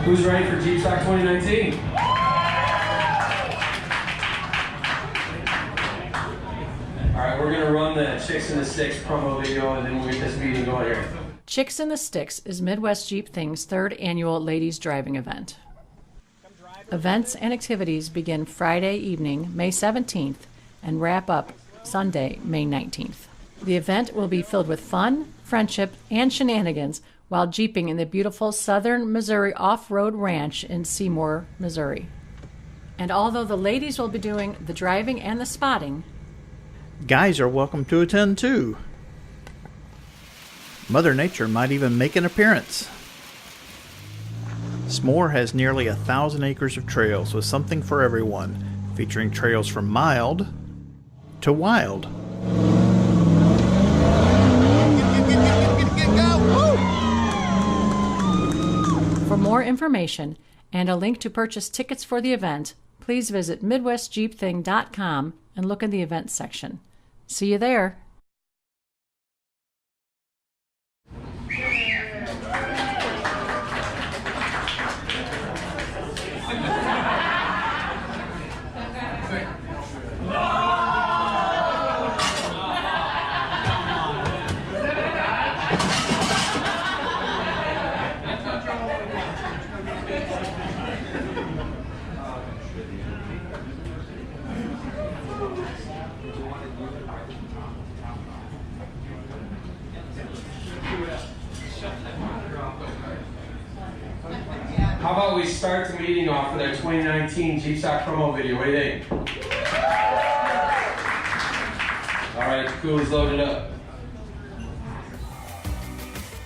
Who's ready for Jeepstock 2019? All right, we're gonna run the Chicks in the Sticks promo video and then we'll get this meeting going here. Chicks in the Sticks is Midwest Jeepthing's third annual ladies driving event. Events and activities begin Friday evening, May 17th, and wrap up Sunday, May 19th. The event will be filled with fun, friendship, and shenanigans while jeeping in the beautiful Southern Missouri Off-Road Ranch in Seymour, Missouri. And although the ladies will be doing the driving and the spotting, guys are welcome to attend too. Mother Nature might even make an appearance. S'more has nearly 1,000 acres of trails with something for everyone, featuring trails from mild to wild. For more information and a link to purchase tickets for the event, please visit MidwestJeepthing.com and look in the events section. See you there. How about we start the meeting off with our 2019 Jeepstock promo video? What do you think? All right, cool's loaded up.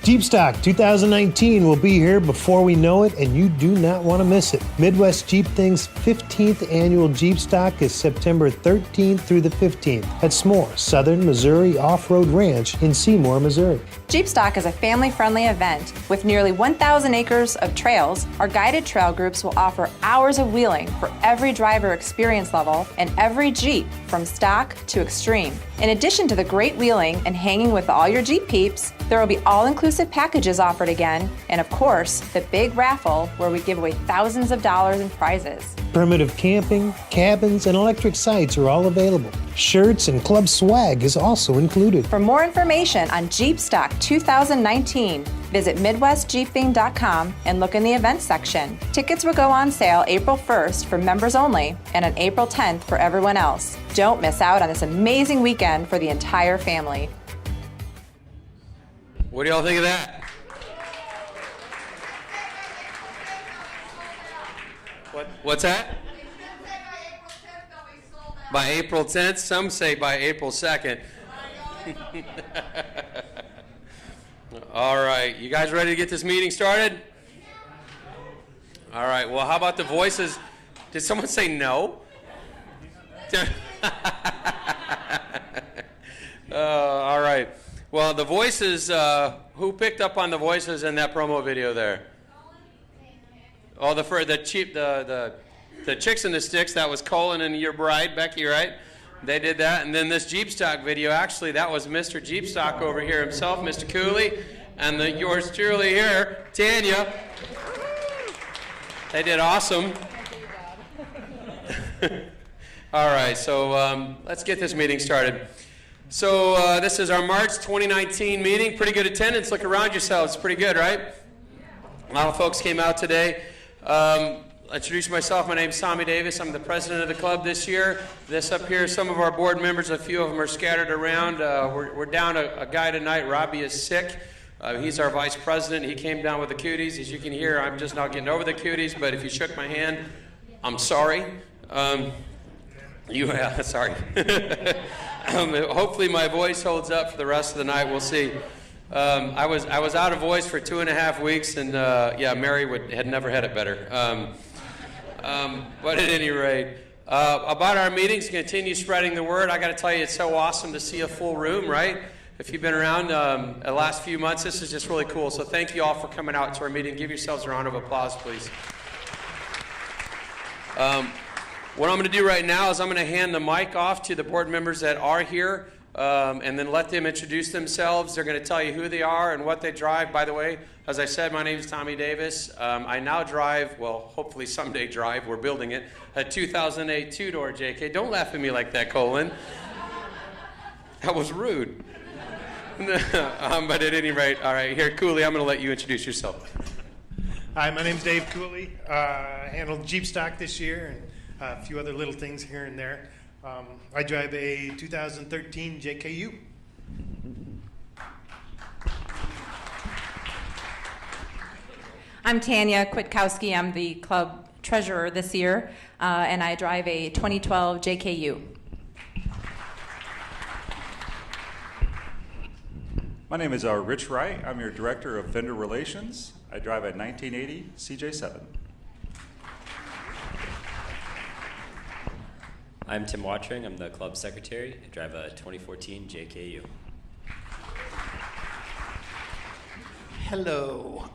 Jeepstock 2019 will be here before we know it, and you do not want to miss it. Midwest Jeepthing's 15th annual Jeepstock is September 13th through the 15th at S'more, Southern Missouri Off-Road Ranch in Seymour, Missouri. Jeepstock is a family-friendly event. With nearly 1,000 acres of trails, our guided trail groups will offer hours of wheeling for every driver experience level and every Jeep from stock to extreme. In addition to the great wheeling and hanging with all your Jeep peeps, there will be all-inclusive packages offered again, and of course, the big raffle where we give away thousands of dollars in prizes. Primitive camping, cabins, and electric sites are all available. Shirts and club swag is also included. For more information on Jeepstock 2019, visit MidwestJeepthing.com and look in the events section. Tickets will go on sale April 1st for members only and on April 10th for everyone else. Don't miss out on this amazing weekend for the entire family. What do y'all think of that? What's that? By April 10th? Some say by April 2nd. All right, you guys ready to get this meeting started? All right, well, how about the voices? Did someone say no? All right. Well, the voices, who picked up on the voices in that promo video there? Oh, the Chicks in the Sticks, that was Colin and your bride, Becky, right? They did that. And then this Jeepstock video, actually, that was Mr. Jeepstock over here himself, Mr. Cooley, and yours truly here, Tanya. They did awesome. All right, so let's get this meeting started. So this is our March 2019 meeting. Pretty good attendance. Look around yourselves. Pretty good, right? A lot of folks came out today. I'll introduce myself. My name's Tommy Davis. I'm the president of the club this year. This up here, some of our board members, a few of them are scattered around. We're down a guy tonight. Robbie is sick. He's our vice president. He came down with the cooties. As you can hear, I'm just not getting over the cooties, but if you shook my hand, I'm sorry. Sorry. Hopefully my voice holds up for the rest of the night. We'll see. I was out of voice for 2.5 weeks, and yeah, Mary had never had it better. But at any rate, about our meetings, continue spreading the word. I got to tell you, it's so awesome to see a full room, right? If you've been around the last few months, this is just really cool. So thank you all for coming out to our meeting. Give yourselves a round of applause, please. What I'm going to do right now is I'm going to hand the mic off to the board members that are here. and then let them introduce themselves. They're going to tell you who they are and what they drive. By the way, as I said, my name is Tommy Davis. I now drive, well, hopefully someday drive, we're building it, a 2008 two-door JK. Don't laugh at me like that, Colin. That was rude. But at any rate, all right, here, Cooley, I'm going to let you introduce yourself. Hi, my name's Dave Cooley. I handled Jeep stock this year and a few other little things here and there. I drive a 2013 JKU. I'm Tanya Kwiatkowski. I'm the club treasurer this year, and I drive a 2012 JKU. My name is Rich Wright. I'm your Director of Vendor Relations. I drive a 1980 CJ7. I'm Tim Watring. I'm the club secretary. I drive a 2014 JKU. Hello.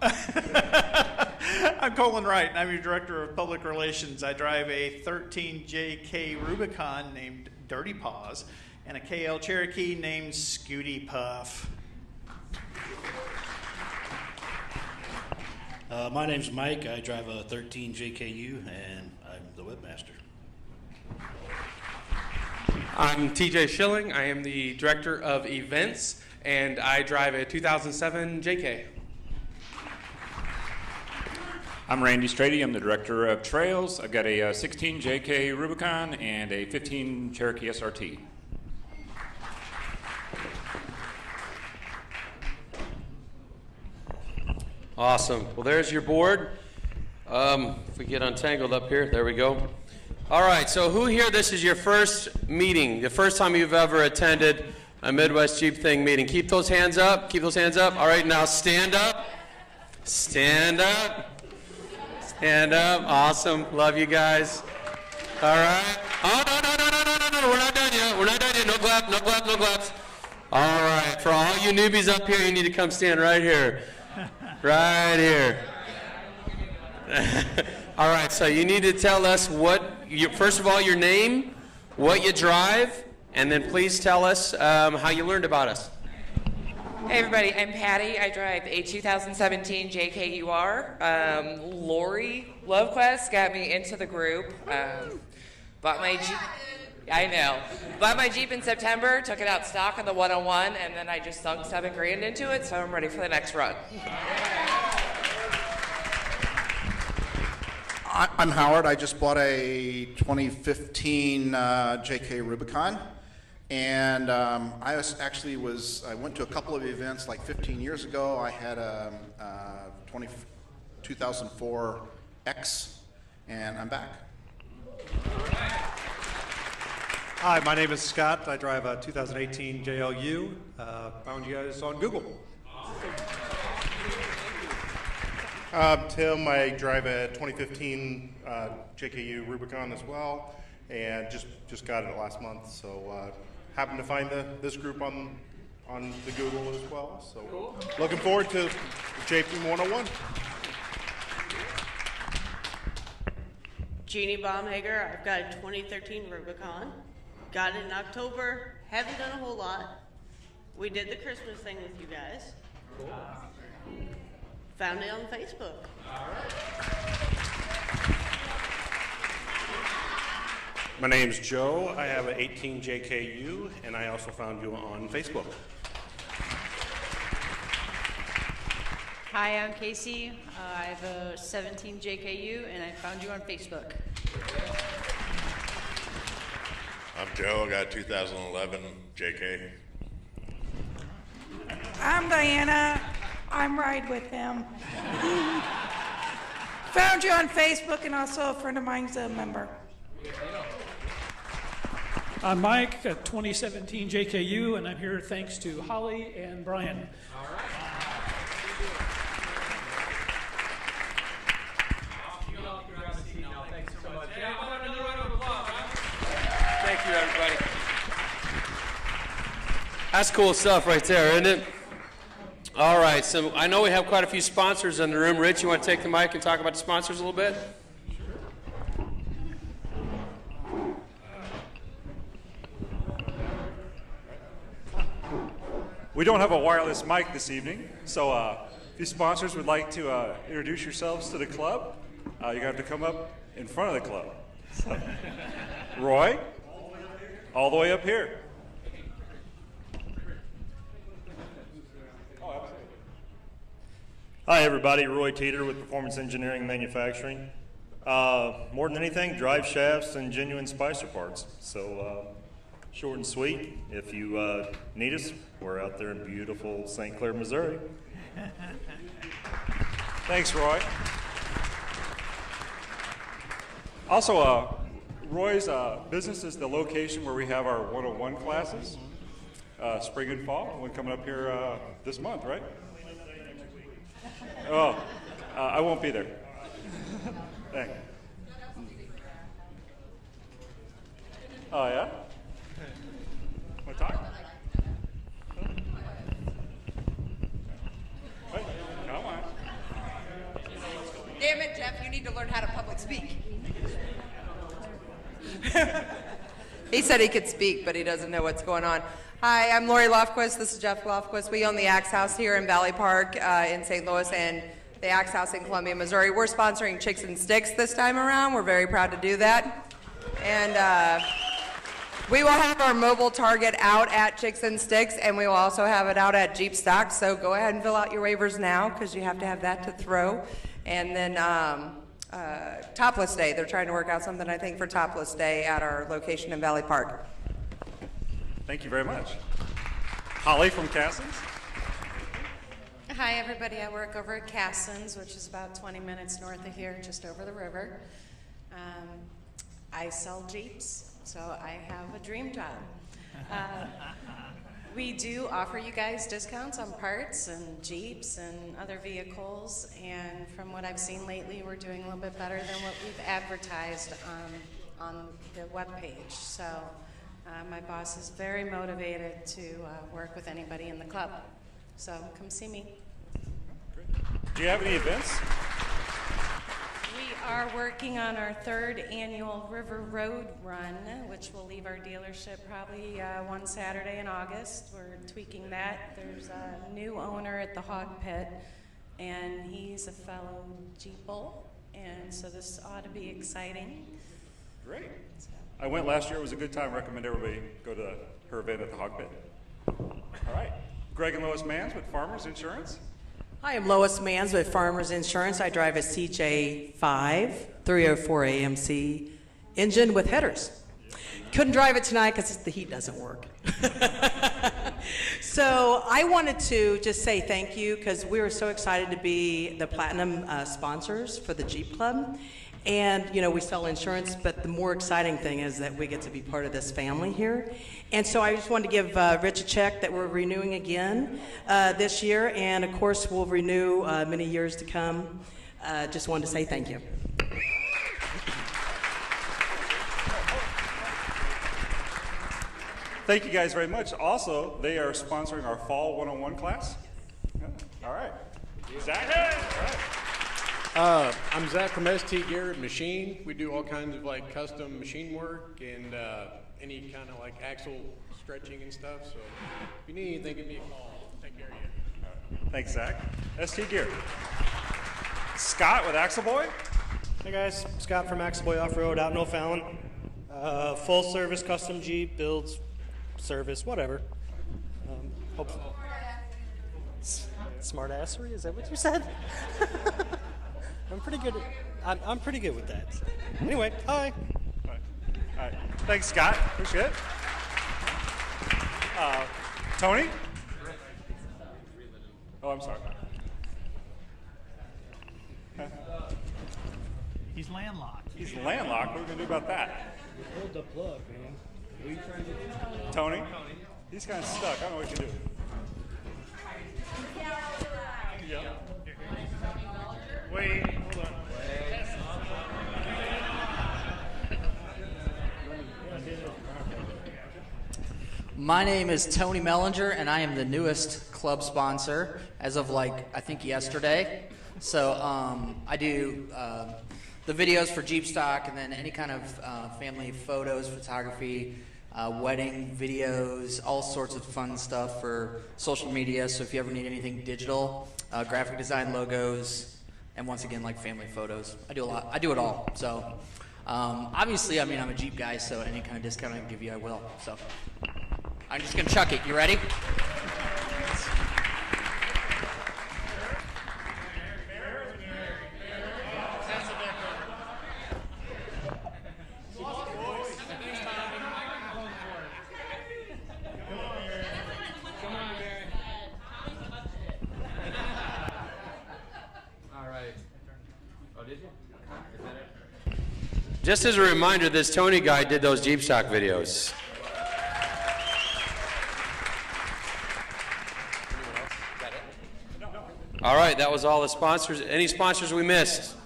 I'm Colin Wright, and I'm your Director of Public Relations. I drive a 13 JK Rubicon named Dirty Paws and a KL Cherokee named Scooty Puff. My name's Mike. I drive a 13 JKU, and I'm the webmaster. I'm TJ Schilling. I am the Director of Events, and I drive a 2007 JK. I'm Randy Strady. I'm the Director of Trails. I've got a 16 JK Rubicon and a 15 Cherokee SRT. Awesome. Well, there's your board. If we get untangled up here, there we go. All right, so who here, this is your first meeting, the first time you've ever attended a Midwest Jeepthing meeting? Keep those hands up. Keep those hands up. All right, now stand up. Stand up. Stand up. Awesome. Love you guys. All right. Oh, no. We're not done yet. We're not done yet. No clap, no clap, no claps. All right. For all you newbies up here, you need to come stand right here. Right here. All right, so you need to tell us first of all, your name, what you drive, and then please tell us how you learned about us. Hey everybody, I'm Patty. I drive a 2017 JKUR. Lori Lovequest got me into the group. Bought my Jeep. I know. Bought my Jeep in September, took it out stock on the 101, and then I just sunk $7 grand into it, so I'm ready for the next run. I'm Howard. I just bought a 2015 JK Rubicon, and I went to a couple of events like 15 years ago. I had a 2004 X, and I'm back. Hi, my name is Scott. I drive a 2018 JLU. Found you guys on Google. Tim, I drive a 2015 JKU Rubicon as well, and just got it last month. So happened to find this group on the Google as well. So cool. Looking forward to Jeepthing 101. Jeannie Baumhager. I've got a 2013 Rubicon. Got it in October. Haven't done a whole lot. We did the Christmas thing with you guys. Cool. Found it on Facebook. My name's Joe. I have an 18 JKU, and I also found you on Facebook. Hi, I'm Casey. I have a 17 JKU, and I found you on Facebook. I'm Joe. I got a 2011 JK. I'm Diana. I'm Ride With Him. Found you on Facebook, and also a friend of mine's a member. I'm Mike, a 2017 JKU, and I'm here thanks to Holly and Brian. All right. Thanks so much. Thank you, everybody. That's cool stuff right there, isn't it? All right, so I know we have quite a few sponsors in the room. Rich, you want to take the mic and talk about the sponsors a little bit? We don't have a wireless mic this evening, so if you sponsors would like to introduce yourselves to the club, you have to come up in front of the club. So, Roy, all the way up here. Hi everybody, Roy Teeter with Performance Engineering Manufacturing. More than anything, drive shafts and genuine Spicer parts. So short and sweet. If you need us, we're out there in beautiful St. Clair, Missouri. Thanks, Roy. Also, Roy's business is the location where we have our 101 classes, spring and fall. One coming up here this month, right? Oh, I won't be there. Thanks. Oh, yeah? Want to talk? Hey, come on. Damn it, Jeff, you need to learn how to public speak. He said he could speak, but he doesn't know what's going on. Hi, I'm Lori Lofquist. This is Jeff Lofquist. We own the Axe House here in Valley Park in St. Louis and the Axe House in Columbia, Missouri. We're sponsoring Chicks and Sticks this time around. We're very proud to do that. And we will have our mobile target out at Chicks and Sticks, and we will also have it out at Jeep Stock. So go ahead and fill out your waivers now because you have to have that to throw. And then Topless Day. They're trying to work out something, I think, for Topless Day at our location in Valley Park. Thank you very much. Holly from Cassins. Hi, everybody. I work over at Cassins, which is about 20 minutes north of here, just over the river. I sell Jeeps, so I have a dream job. We do offer you guys discounts on parts and Jeeps and other vehicles, and from what I've seen lately, we're doing a little bit better than what we've advertised on the webpage. So my boss is very motivated to work with anybody in the club. So come see me. Do you have any events? We are working on our 3rd annual River Road Run, which will leave our dealership probably one Saturday in August. We're tweaking that. There's a new owner at the Hog Pit, and he's a fellow Jeeple, and so this ought to be exciting. Great. I went last year. It was a good time. Recommend everybody go to her event at the Hog Pit. All right. Greg and Lois Manns with Farmers Insurance. Hi, I'm Lois Manns with Farmers Insurance. I drive a CJ5 304 AMC engine with headers. Couldn't drive it tonight because the heat doesn't work. So I wanted to just say thank you because we were so excited to be the platinum sponsors for the Jeep Club. And, you know, we sell insurance, but the more exciting thing is that we get to be part of this family here. And so I just wanted to give Rich a check that we're renewing again this year. And, of course, we'll renew many years to come. Just wanted to say thank you. Thank you guys very much. Also, they are sponsoring our Fall 101 class. Yeah. All right. Zach? All right. I'm Zach from ST Garrett Machine. We do all kinds of like custom machine work and any kind of like axle stretching and stuff. So if you need anything, give me a call. Take care of you. Thanks, Zach. ST Gear. Scott with Axle Boy. Hey guys, Scott from Axle Boy Off-Road out in O'Fallon. Full service custom Jeep, builds, service, whatever. Smartassery, is that what you said? I'm pretty good. I'm pretty good with that. Anyway, hi. All right. Thanks, Scott. Appreciate it. Tony? Oh, I'm sorry. He's landlocked. He's landlocked? What are we going to do about that? Hold the plug, man. What are you trying to do? Tony? He's kind of stuck. I don't know what you do. Yeah. Wait, hold on. My name is Tony Mellinger, and I am the newest club sponsor as of I think yesterday. So I do the videos for Jeep Stock and then any kind of family photos, photography, wedding videos, all sorts of fun stuff for social media. So if you ever need anything digital, graphic design, logos, and once again, like family photos. I do a lot. I do it all. So obviously, I mean, I'm a Jeep guy, so any kind of discount I can give you, I will. So I'm just gonna chuck it. You ready? Just as a reminder, this Tony guy did those Jeep stock videos. All right, that was all the sponsors. Any sponsors we missed?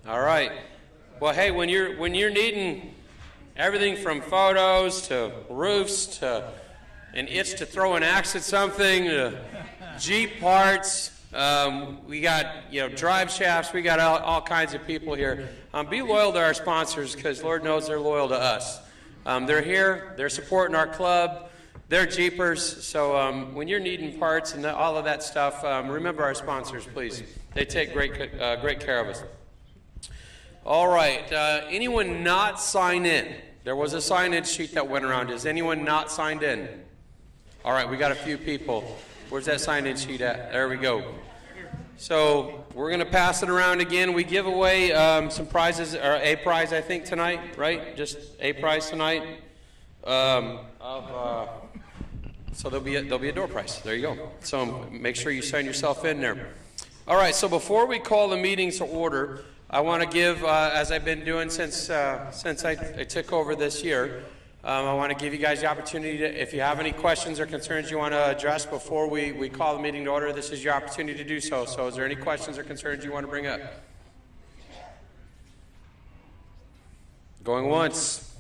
All right. Well, hey, when you're needing everything from photos to roofs to an itch to throw an axe at something to Jeep parts. We got, drive shafts. We got all kinds of people here. Be loyal to our sponsors because Lord knows they're loyal to us. They're here. They're supporting our club. They're Jeepers. So when you're needing parts and all of that stuff, remember our sponsors, please. They take great care of us. All right. Anyone not signed in? There was a sign-in sheet that went around. Is anyone not signed in? All right. We got a few people. Where's that sign-in sheet at? There we go. So we're going to pass it around again. We give away some prizes, or a prize, I think, tonight, right? Just a prize tonight. So there'll be a door prize. There you go. So make sure you sign yourself in there. All right. So before we call the meeting to order, I want to give, as I've been doing since I took over this year. I want to give you guys the opportunity to, if you have any questions or concerns you want to address before we call the meeting to order, this is your opportunity to do so. So is there any questions or concerns you want to bring up? Going once.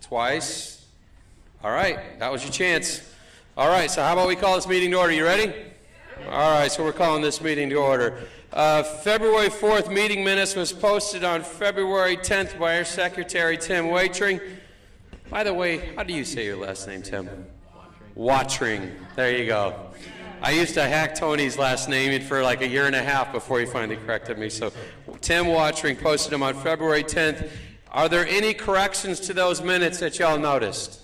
Twice. All right, that was your chance. All right, so how about we call this meeting to order? You ready? All right, so we're calling this meeting to order. February 4th meeting minutes was posted on February 10th by our secretary, Tim Waitring. By the way, how do you say your last name, Tim? Watring. There you go. I used to hack Tony's last name for like a year and a half before he finally corrected me. So Tim Watring posted them on February 10th. Are there any corrections to those minutes that y'all noticed?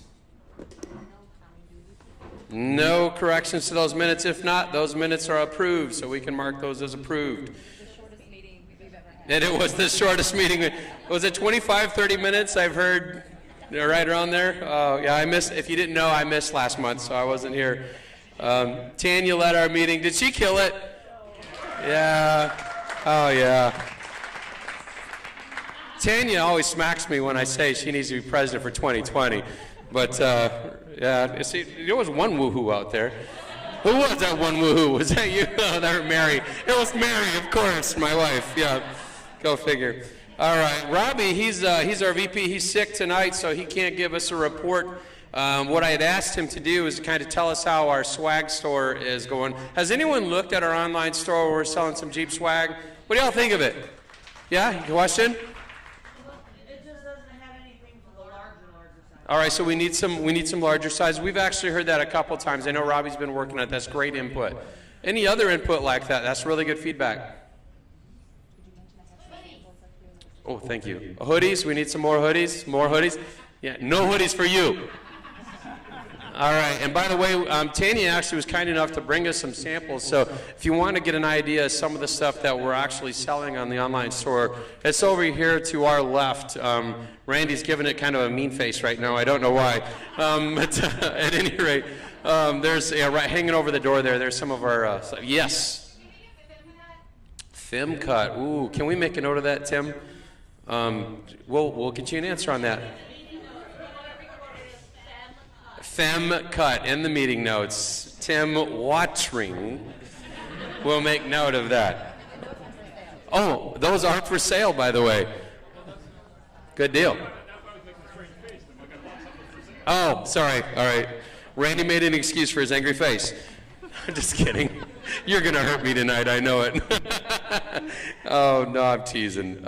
No corrections to those minutes. If not, those minutes are approved, so we can mark those as approved. And it was the shortest meeting. Was it 25, 30 minutes? I've heard right around there. Oh, yeah, I missed. If you didn't know, I missed last month, so I wasn't here. Tanya led our meeting. Did she kill it? Yeah. Oh, yeah. Tanya always smacks me when I say she needs to be president for 2020. But, yeah, see, there was one woohoo out there. Who was that one woohoo? Was that you? Oh, that was Mary. It was Mary, of course, my wife. Yeah, go figure. All right, Robbie, he's our VP. He's sick tonight, so he can't give us a report. What I had asked him to do is kind of tell us how our swag store is going. Has anyone looked at our online store where we're selling some Jeep swag? What do y'all think of it? Yeah, question? All right, so we need some larger size. We've actually heard that a couple times. I know Robbie's been working on it. That's great input. Any other input like that? That's really good feedback. Oh, thank you. Hoodies, we need some more hoodies. More hoodies? Yeah, no hoodies for you. All right, and by the way, Tanya actually was kind enough to bring us some samples, so if you want to get an idea of some of the stuff that we're actually selling on the online store, it's over here to our left. Randy's giving it kind of a mean face right now. I don't know why. But at any rate, there's, right hanging over the door there's some of our, yes. Fem cut. Ooh, can we make a note of that, Tim? We'll get you an answer on that. Fem cut in the meeting notes. Tim Watring will make note of that. Oh, those are for sale, by the way. Good deal. Oh, sorry. All right. Randy made an excuse for his angry face. I'm just kidding. You're going to hurt me tonight. I know it. Oh, no, I'm teasing.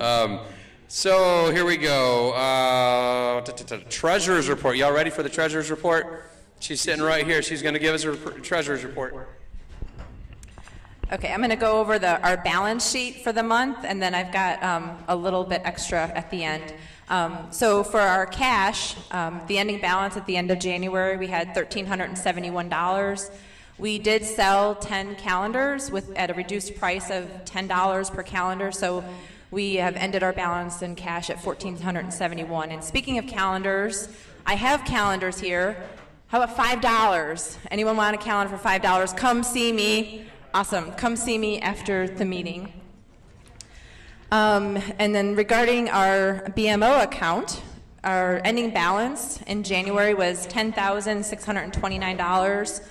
So here we go. Treasurer's report. Y'all ready for the treasurer's report? She's sitting right here. She's going to give us a treasurer's report. Okay, I'm going to go over our balance sheet for the month, and then I've got a little bit extra at the end. So for our cash, the ending balance at the end of January, we had $1,371. We did sell 10 calendars at a reduced price of $10 per calendar, so we have ended our balance in cash at $1,471. And speaking of calendars, I have calendars here. How about $5? Anyone want a calendar for $5? Come see me. Awesome. Come see me after the meeting. And then regarding our BMO account, our ending balance in January was $10,629.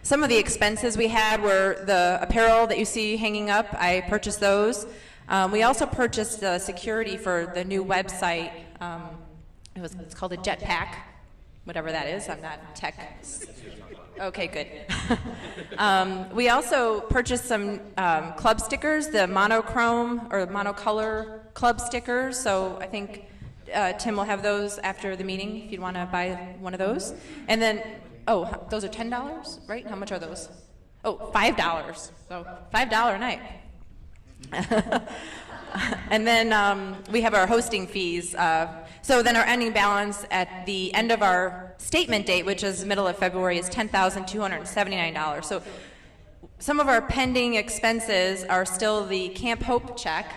Some of the expenses we had were the apparel that you see hanging up. I purchased those. We also purchased the security for the new website. It's called a Jetpack, whatever that is. I'm not tech. Okay, good. We also purchased some club stickers, the monochrome or monocolor club stickers. So I think Tim will have those after the meeting if you'd want to buy one of those. And then, those are $10, right? How much are those? Oh, $5. So $5 a night. And then we have our hosting fees. So then our ending balance at the end of our statement date, which is middle of February, is $10,279. So some of our pending expenses are still the Camp Hope check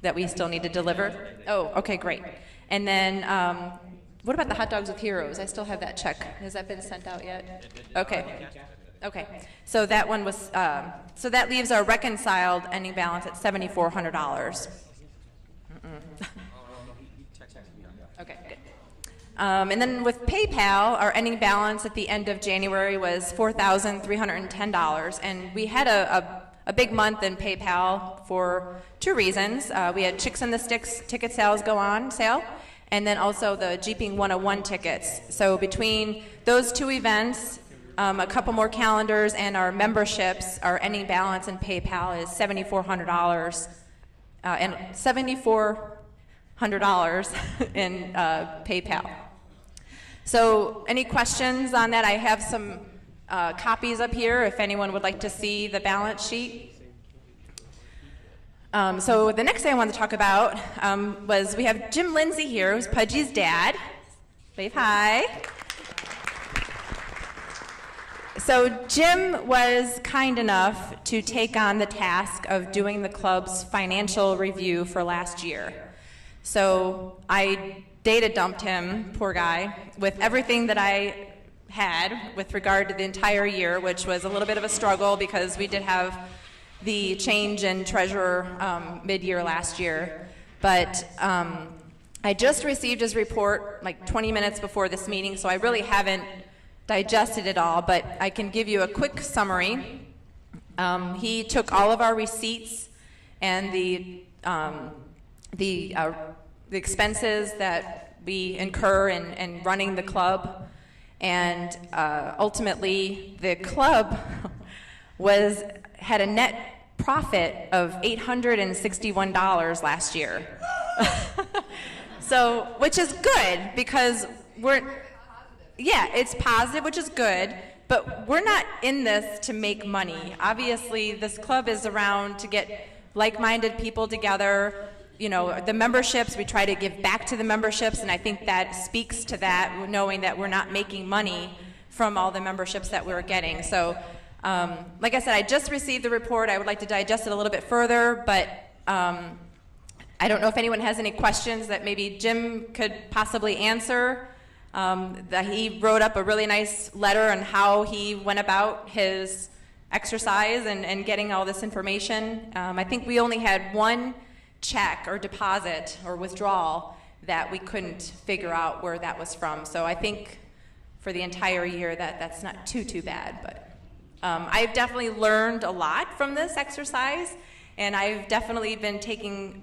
that we still need to deliver. Oh, okay, great. And then what about the Hot Dogs with Heroes? I still have that check. Has that been sent out yet? Okay. Okay. So that one was, so that leaves our reconciled ending balance at $7,400. Okay, good. And then with PayPal, our ending balance at the end of January was $4,310. And we had a big month in PayPal for two reasons. We had Chicks and the Sticks ticket sales go on sale, and then also the Jeeping 101 tickets. So between those two events, a couple more calendars, and our memberships, our ending balance in PayPal is $7,400 and $7,400 in PayPal. So any questions on that? I have some copies up here if anyone would like to see the balance sheet. So the next thing I wanted to talk about was we have Jim Lindsay here, who's Pudgy's dad. Wave hi. So Jim was kind enough to take on the task of doing the club's financial review for last year. So I data dumped him, poor guy, with everything that I had with regard to the entire year, which was a little bit of a struggle because we did have the change in treasurer mid-year last year. But I just received his report like 20 minutes before this meeting, so I really haven't digested it all, but I can give you a quick summary. He took all of our receipts and the expenses that we incur in running the club, and ultimately the club had a net profit of $861 last year. So, which is good because it's positive, which is good, but we're not in this to make money. Obviously, this club is around to get like-minded people together. You know, the memberships, we try to give back to the memberships, and I think that speaks to that, knowing that we're not making money from all the memberships that we're getting. So, like I said, I just received the report. I would like to digest it a little bit further, but I don't know if anyone has any questions that maybe Jim could possibly answer. That he wrote up a really nice letter on how he went about his exercise and getting all this information. I think we only had one check or deposit or withdrawal that we couldn't figure out where that was from. So I think for the entire year that's not too bad. But I've definitely learned a lot from this exercise, and I've definitely been taking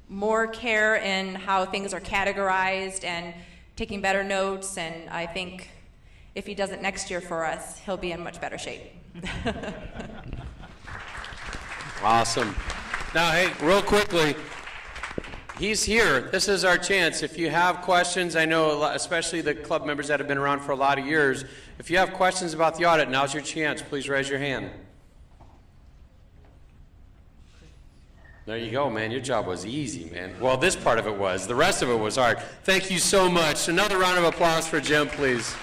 more care in how things are categorized and taking better notes, and I think if he does it next year for us, he'll be in much better shape. Awesome. Now, hey, real quickly, he's here. This is our chance. If you have questions, I know especially the club members that have been around for a lot of years, if you have questions about the audit, now's your chance. Please raise your hand. There you go, man. Your job was easy, man. Well, this part of it was. The rest of it was hard. Thank you so much. Another round of applause for Jim, please.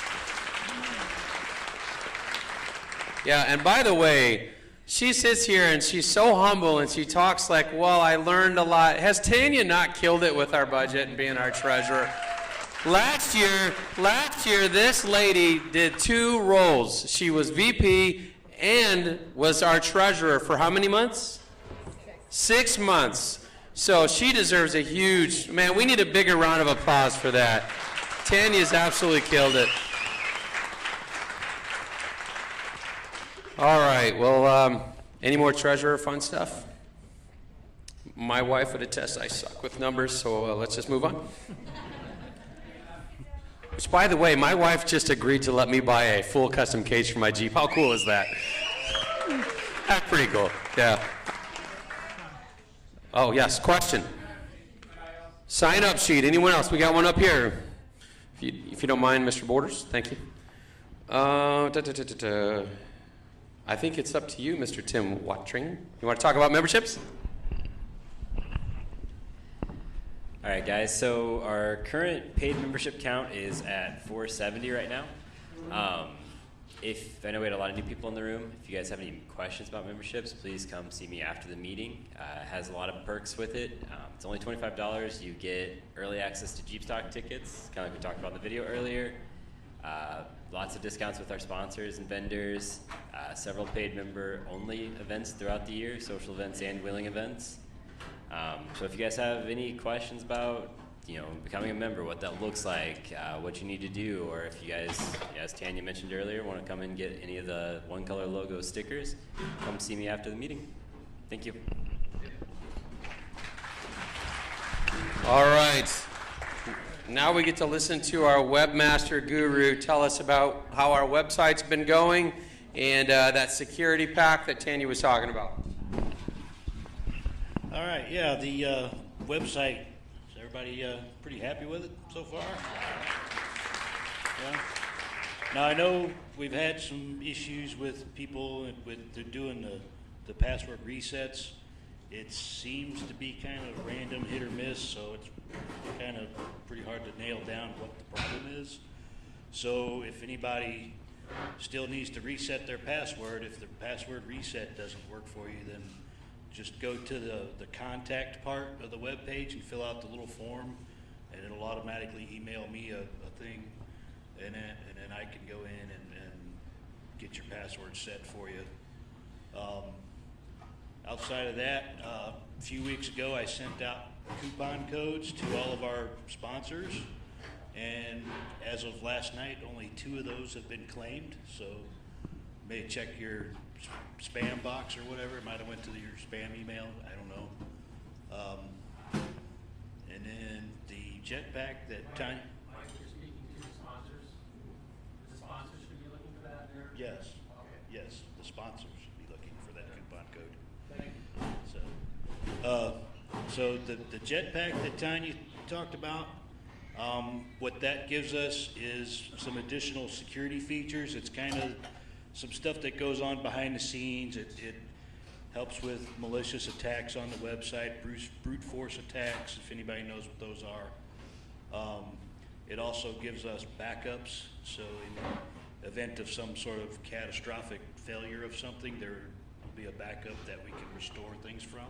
Yeah, and by the way, she sits here and she's so humble and she talks like, well, I learned a lot. Has Tanya not killed it with our budget and being our treasurer? Last year, this lady did 2 roles. She was VP and was our treasurer for how many months? 6 months. So she deserves a huge, man, we need a bigger round of applause for that. Tanya's absolutely killed it. All right, well, any more treasurer fun stuff? My wife would attest I suck with numbers, so let's just move on. Which, by the way, my wife just agreed to let me buy a full custom cage for my Jeep. How cool is that? That's pretty cool, yeah. Oh, yes, question. Sign up sheet, anyone else? We got one up here. If you don't mind, Mr. Borders, thank you. I think it's up to you, Mr. Tim Wattring. You want to talk about memberships? All right, guys, so our current paid membership count is at 470 right now. I know we had a lot of new people in the room. If you guys have any questions about memberships, please come see me after the meeting. It has a lot of perks with it. It's only $25. You get early access to Jeep stock tickets, kind of like we talked about in the video earlier. Lots of discounts with our sponsors and vendors. Several paid member-only events throughout the year, social events and wheeling events. So if you guys have any questions about, becoming a member, what that looks like, what you need to do, or if you guys, as Tanya mentioned earlier, want to come and get any of the One Color logo stickers, come see me after the meeting. Thank you. All right. Now we get to listen to our webmaster guru tell us about how our website's been going and that security pack that Tanya was talking about. All right, yeah, the website, is everybody pretty happy with it so far? Yeah. Now, I know we've had some issues with people with doing the password resets. It seems to be kind of random hit or miss, so it's kind of pretty hard to nail down what the problem is. So if anybody still needs to reset their password, if the password reset doesn't work for you, then just go to the contact part of the web page and fill out the little form, and it'll automatically email me a thing, and then I can go in and get your password set for you. Outside of that, a few weeks ago I sent out coupon codes to all of our sponsors, and as of last night, only 2 of those have been claimed, so you may check your spam box or whatever. It might have went to your spam email, I don't know. And then the jetpack that Tanya... You're speaking to the sponsors. The sponsors should be looking for that there? Yes, yes, the sponsors should be looking for that coupon code. Thank you. So the jetpack that Tanya talked about, what that gives us is some additional security features. It's kind of some stuff that goes on behind the scenes. It helps with malicious attacks on the website, brute force attacks, if anybody knows what those are. It also gives us backups, so in the event of some sort of catastrophic failure of something, there will be a backup that we can restore things from.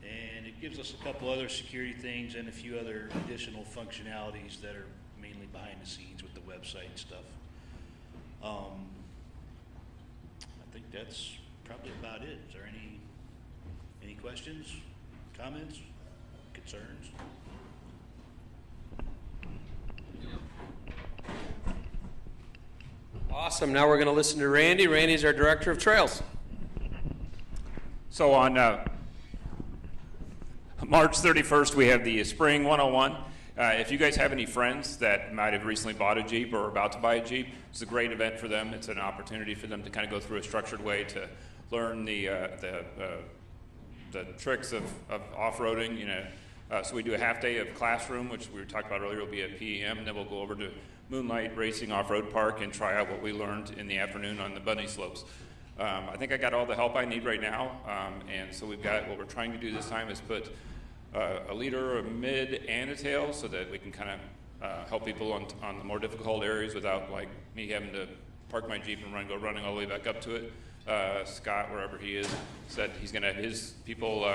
And it gives us a couple other security things and a few other additional functionalities that are mainly behind the scenes with the website and stuff. I think that's probably about it. Is there any questions, comments, concerns? Awesome. Now we're going to listen to Randy. Randy's our Director of Trails. So on March 31st, we have the Spring 101. If you guys have any friends that might have recently bought a Jeep or are about to buy a Jeep, it's a great event for them. It's an opportunity for them to kind of go through a structured way to learn the the tricks of off-roading, you know. So we do a half day of classroom, which we were talking about earlier, will be at PM, and then we'll go over to Moonlight Racing Off-Road Park and try out what we learned in the afternoon on the bunny slopes. I think I got all the help I need right now, and so we've got, what we're trying to do this time is put a leader, a mid, and a tail so that we can kind of help people on the more difficult areas without like me having to park my Jeep and go running all the way back up to it. Scott, wherever he is, said he's going to have his people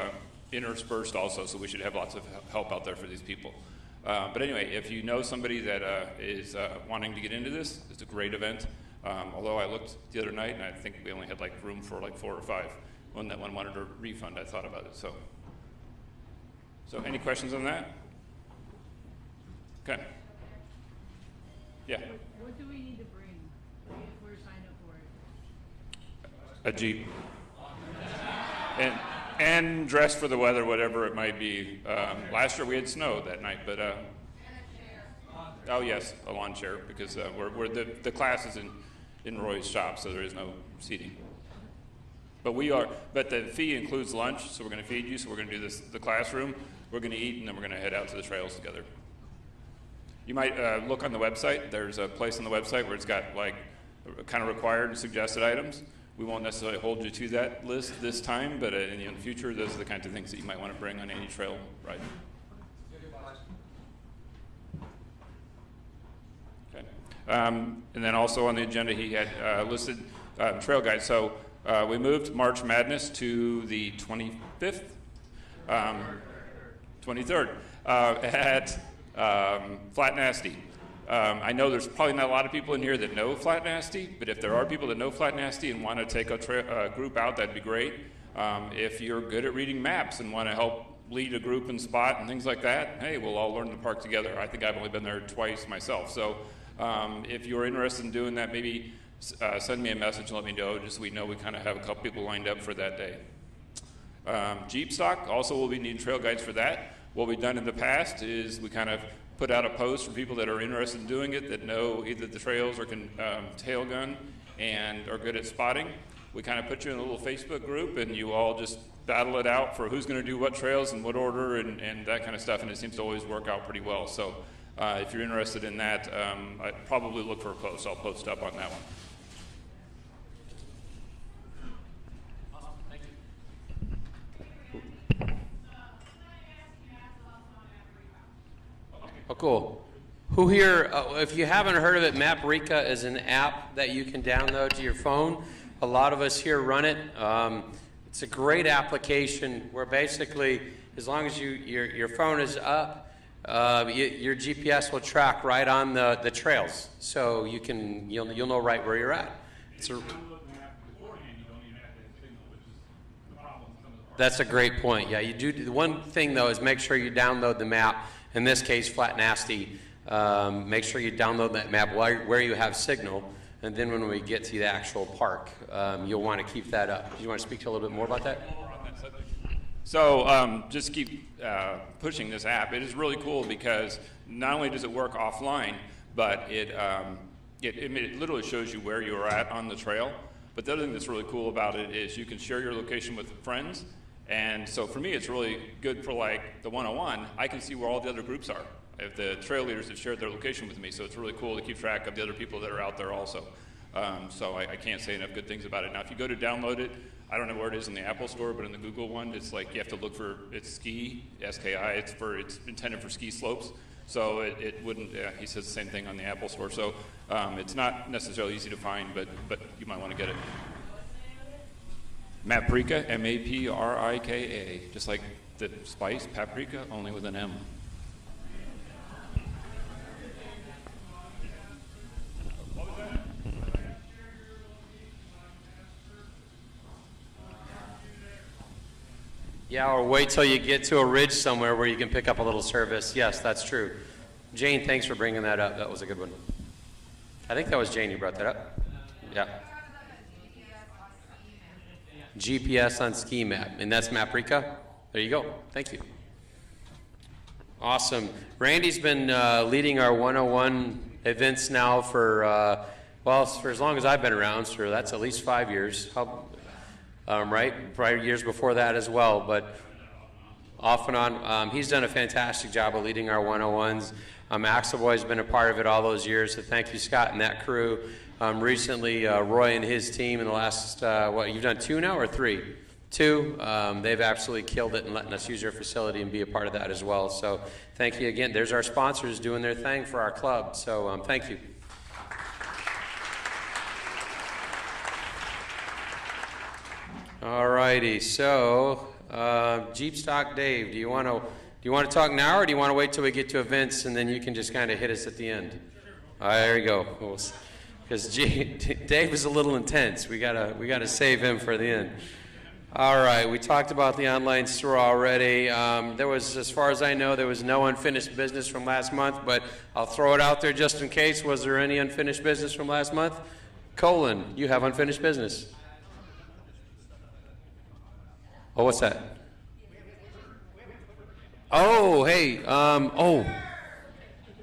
interspersed also, so we should have lots of help out there for these people. But anyway, if you know somebody that is wanting to get into this, it's a great event. Although I looked the other night and I think we only had like room for like 4 or 5. When that one wanted a refund, I thought about it. So any questions on that? Okay. Yeah. What do we need to bring if we're signed up for it? A Jeep. And dress for the weather, whatever it might be. Last year we had snow that night, but oh yes, a lawn chair, because the class is in Roy's shop, so there is no seating. But the fee includes lunch, so we're going to feed you. So we're going to do the classroom. We're going to eat, and then we're going to head out to the trails together. You might look on the website. There's a place on the website where it's got like kind of required and suggested items. We won't necessarily hold you to that list this time, but in the future, those are the kinds of things that you might want to bring on any trail ride. Okay. And then also on the agenda, he had listed trail guides. So we moved March Madness to the 25th, 23rd at Flat Nasty. I know there's probably not a lot of people in here that know Flat Nasty, but if there are people that know Flat Nasty and want to take a group out, that'd be great. If you're good at reading maps and want to help lead a group and spot and things like that, hey, we'll all learn the park together. I think I've only been there twice myself. So if you're interested in doing that, maybe send me a message and let me know, just so we know we kind of have a couple people lined up for that day. Jeep stock, also we'll be needing trail guides for that. What we've done in the past is we kind of put out a post for people that are interested in doing it, that know either the trails or can tail gun and are good at spotting. We kind of put you in a little Facebook group and you all just battle it out for who's going to do what trails in what order and that kind of stuff, and it seems to always work out pretty well. So if you're interested in that, I'd probably look for a post. I'll post up on that one. Oh, cool. Who here, if you haven't heard of it, Maprika is an app that you can download to your phone. A lot of us here run it. It's a great application where basically, as long as your phone is up, your GPS will track right on the trails, so you'll know right where you're at. That's a great point. Yeah, you do. The one thing though is make sure you download the map. In this case, Flat Nasty. Make sure you download that map where you have signal, and then when we get to the actual park, you'll want to keep that up. Do you want to speak to a little bit more about that? So just keep pushing this app. It is really cool because not only does it work offline, but it literally shows you where you're at on the trail. But the other thing that's really cool about it is you can share your location with friends. And so for me, it's really good for like the 101. I can see where all the other groups are if the trail leaders have shared their location with me. So it's really cool to keep track of the other people that are out there also. So I can't say enough good things about it. Now, if you go to download it, I don't know where it is in the Apple Store, but in the Google one, it's like you have to look for, it's ski, S-K-I, it's intended for ski slopes. So it wouldn't, he says the same thing on the Apple Store. So it's not necessarily easy to find, but you might want to get it. Maprika, M-A-P-R-I-K-A, just like the spice, paprika, only with an M. Yeah, or wait till you get to a ridge somewhere where you can pick up a little service. Yes, that's true. Jane, thanks for bringing that up. That was a good one. I think that was Jane who brought that up. Yeah. GPS on ski map, and that's Maprika. There you go. Thank you. Awesome. Randy's been leading our 101 events now for as long as I've been around, so that's at least 5 years. right? Prior years before that as well, but off and on. He's done a fantastic job of leading our 101s. Axel Boy's been a part of it all those years, so thank you, Scott, and that crew. Recently, Roy and his team in the last, what, you've done 2 now or 3? 2. They've absolutely killed it in letting us use their facility and be a part of that as well. So thank you again. There's our sponsors doing their thing for our club, so thank you. All righty, so Jeep Stock Dave, do you want to talk now, or do you want to wait till we get to events and then you can just kind of hit us at the end? All right, there you go. Because Dave is a little intense. We gotta save him for the end. All right, we talked about the online store already. There was, as far as I know, there was no unfinished business from last month, but I'll throw it out there just in case. Was there any unfinished business from last month? Colin, you have unfinished business. Oh, what's that? Oh, hey,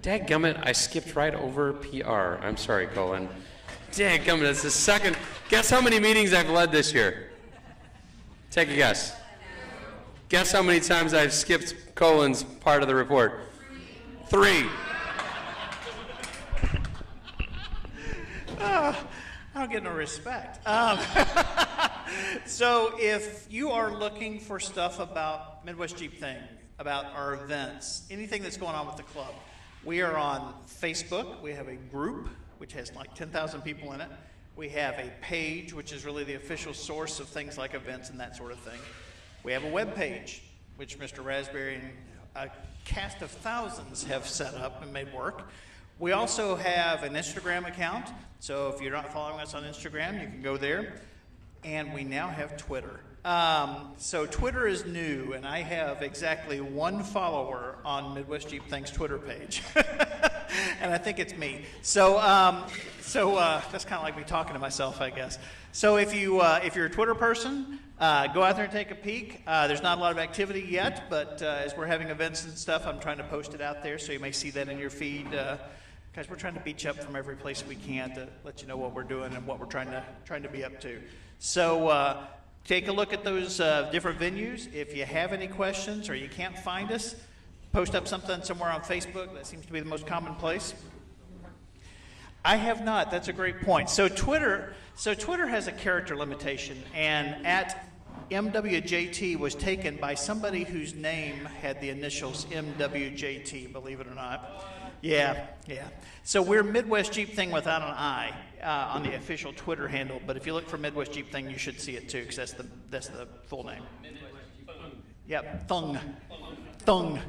dadgummit, I skipped right over PR. I'm sorry, Colin. Dadgummit, that's the second. Guess how many meetings I've led this year? Take a guess. Guess how many times I've skipped Colin's part of the report? 3. I don't get no respect. So if you are looking for stuff about Midwest Jeepthing, about our events, anything that's going on with the club, we are on Facebook. We have a group which has like 10,000 people in it. We have a page, which is really the official source of things like events and that sort of thing. We have a web page, which Mr. Raspberry and a cast of thousands have set up and made work. We also have an Instagram account, so if you're not following us on Instagram, you can go there. And we now have Twitter. So Twitter is new, and I have exactly 1 follower on Midwest Jeepthing's Twitter page. And I think it's me. So that's kind of like me talking to myself, I guess. So if you're a Twitter person, go out there and take a peek. There's not a lot of activity yet, but as we're having events and stuff, I'm trying to post it out there, so you may see that in your feed. Guys, we're trying to beach up from every place we can to let you know what we're doing and what we're trying to be up to. So take a look at those different venues. If you have any questions or you can't find us, post up something somewhere on Facebook. That seems to be the most common place. I have not. That's a great point. So Twitter has a character limitation, and at MWJT was taken by somebody whose name had the initials MWJT, believe it or not. Yeah. So we're Midwest Jeepthing without an I on the official Twitter handle, but if you look for Midwest Jeepthing, you should see it too, because that's the full name. Yep, Thung.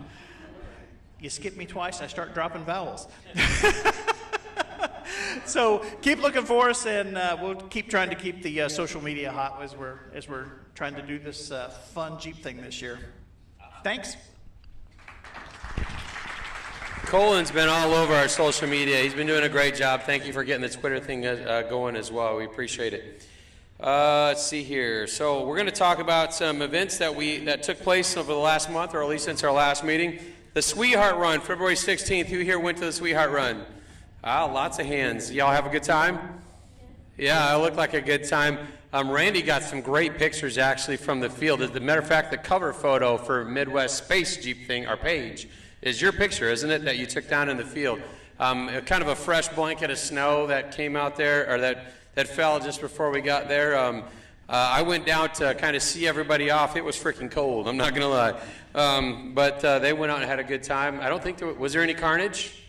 You skip me twice, I start dropping vowels. So keep looking for us, and we'll keep trying to keep the social media hot as we're trying to do this fun Jeep thing this year. Thanks. Colin's been all over our social media. He's been doing a great job. Thank you for getting the Twitter thing going as well. We appreciate it. Let's see here. So we're going to talk about some events that took place over the last month, or at least since our last meeting. The Sweetheart Run, February 16th. Who here went to the Sweetheart Run? Lots of hands. Y'all have a good time? Yeah, it looked like a good time. Randy got some great pictures actually from the field. As a matter of fact, the cover photo for Midwest Space Jeepthing, our page, is your picture, isn't it, that you took down in the field? Kind of a fresh blanket of snow that came out there, or that fell just before we got there. I went down to kind of see everybody off. It was freaking cold, I'm not going to lie. But they went out and had a good time. I don't think was there any carnage?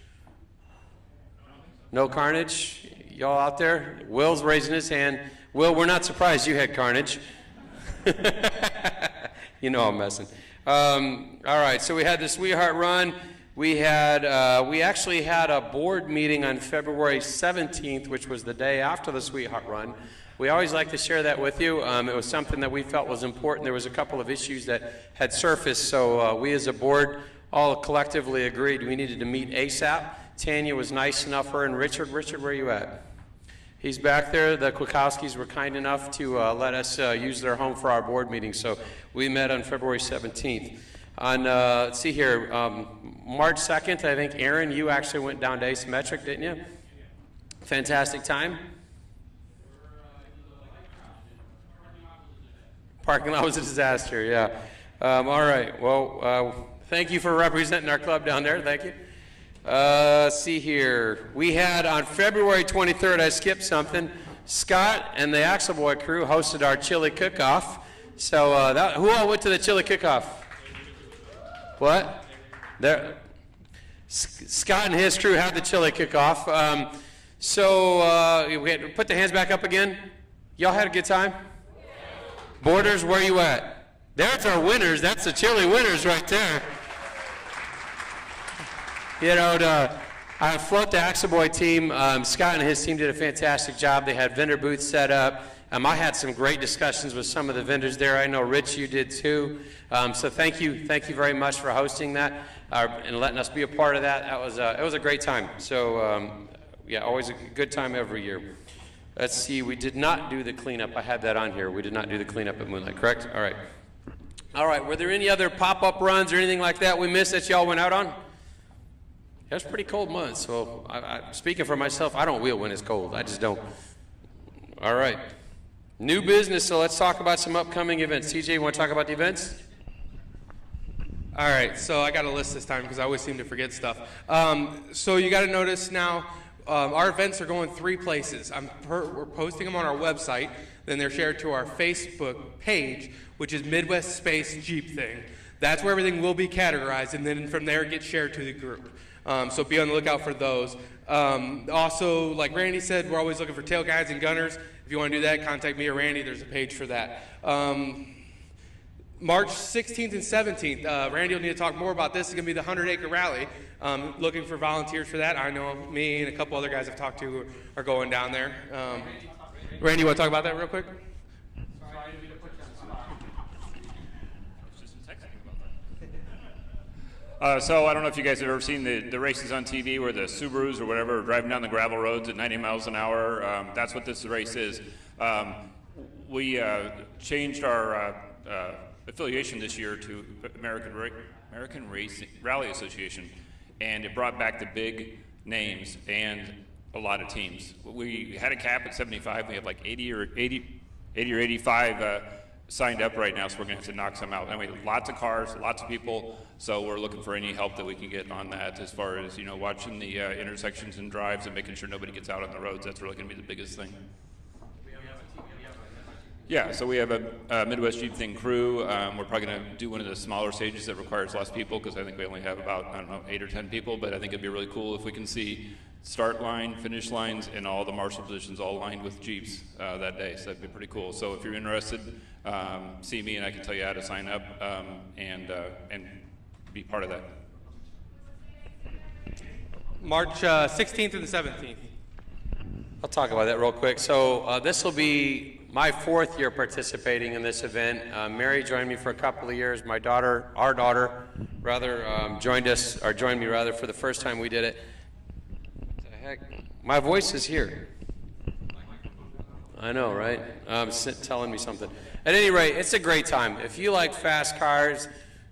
No carnage? Y'all out there? Will's raising his hand. Will, we're not surprised you had carnage. You know I'm messing. All right, so we had the Sweetheart Run. We actually had a board meeting on February 17th, which was the day after the Sweetheart Run. We always like to share that with you. It was something that we felt was important. There was a couple of issues that had surfaced, so we as a board all collectively agreed we needed to meet ASAP. Tanya was nice enough, her and Richard. Richard, where are you at? He's back there. The Kwakowskis were kind enough to let us use their home for our board meeting, so we met on February 17th. On, let's see here, March 2nd, I think, Aaron, you actually went down to Asymmetric, didn't you? Fantastic time. Parking lot was a disaster, yeah. All right, well, thank you for representing our club down there, thank you. Let's see here. We had on February 23rd, I skipped something, Scott and the Axle Boy crew hosted our chili cook-off. So who all went to the chili cook-off? What? Scott and his crew had the chili cook-off. We had, put the hands back up again. Y'all had a good time? Borders, where you at? There's our winners. That's the chili winners right there. You know, I float the Axle Boy team. Scott and his team did a fantastic job. They had vendor booths set up. I had some great discussions with some of the vendors there. I know Rich, you did too. So thank you very much for hosting that and letting us be a part of that. It was a great time. So yeah, always a good time every year. Let's see, we did not do the cleanup. I had that on here. We did not do the cleanup at Moonlight, correct? All right. All right, were there any other pop-up runs or anything like that we missed that y'all went out on? It was a pretty cold month, so speaking for myself, I don't wheel when it's cold. I just don't. All right. New business, so let's talk about some upcoming events. TJ, you want to talk about the events? All right, so I got a list this time because I always seem to forget stuff. So you got to notice now, our events are going 3 places. We're posting them on our website, then they're shared to our Facebook page, which is Midwest Space Jeepthing. That's where everything will be categorized, and then from there it gets shared to the group. So be on the lookout for those. Also, like Randy said, we're always looking for tail guides and gunners. If you want to do that, contact me or Randy. There's a page for that. March 16th and 17th, Randy will need to talk more about this. It's going to be the 100-acre rally. Looking for volunteers for that. I know me and a couple other guys I've talked to are going down there. Randy, you want to talk about that real quick? So I don't know if you guys have ever seen the races on TV where the Subarus or whatever are driving down the gravel roads at 90 miles an hour. That's what this race is. We changed our affiliation this year to American Rally Association, and it brought back the big names and a lot of teams. We had a cap at 75. We have like 80 or 85 signed up right now, so we're going to have to knock some out. Anyway, lots of cars, lots of people, so we're looking for any help that we can get on that as far as, watching the intersections and drives and making sure nobody gets out on the roads. That's really going to be the biggest thing. Yeah, so we have a Midwest Jeepthing crew. We're probably going to do one of the smaller stages that requires less people because I think we only have about, 8 or 10 people, but I think it'd be really cool if we can see start line, finish lines, and all the marshal positions all lined with Jeeps that day, so that'd be pretty cool. So if you're interested, see me and I can tell you how to sign up and be part of that. March 16th and the 17th. I'll talk about that real quick. So this will be my 4th year participating in this event. Mary joined me for a couple of years. Our daughter, joined me for the first time we did it. What the heck? My voice is here. I know, right? Telling me something. At any rate, it's a great time. If you like fast cars,